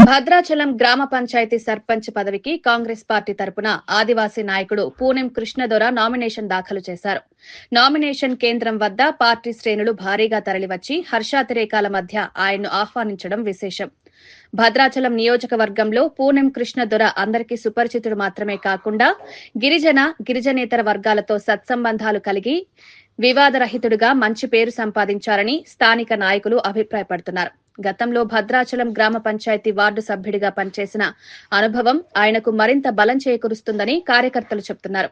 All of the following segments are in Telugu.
భద్రాచలం గ్రామ పంచాయతీ సర్పంచ్ పదవికి కాంగ్రెస్ పార్టీ తరపున ఆదివాసీ నాయకుడు పూనెం కృష్ణదొర నామినేషన్ దాఖలు చేశారు. నామినేషన్ కేంద్రం వద్ద పార్టీ శ్రేణులు భారీగా తరలివచ్చి హర్షాతిరేకాల మధ్య ఆయన్ను ఆహ్వానించడం విశేషం. భద్రాచలం నియోజకవర్గంలో పూనెం కృష్ణదొర అందరికీ సుపరిచితుడు మాత్రమే కాకుండా గిరిజనేతర వర్గాలతో సత్సంబంధాలు కలిగి వివాదరహితుడిగా మంచి పేరు సంపాదించారని స్థానిక నాయకులు అభిప్రాయపడుతున్నారు. గతంలో భద్రాచలం గ్రామ పంచాయతీ వార్డు సభ్యుడిగా పనిచేసిన అనుభవం ఆయనకు మరింత బలం చేకూరుస్తుందని కార్యకర్తలు చెబుతున్నారు.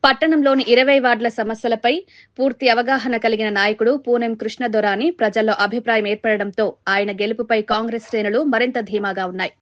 పట్టణంలోని 20 వార్డుల సమస్యలపై పూర్తి అవగాహన కలిగిన నాయకుడు పూనెం కృష్ణదొర అని ప్రజల్లో అభిప్రాయం ఏర్పడడంతో ఆయన గెలుపుపై కాంగ్రెస్ శ్రేణులు మరింత ధీమాగా ఉన్నాయి.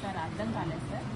సార్ అర్థం కాలేదు సార్.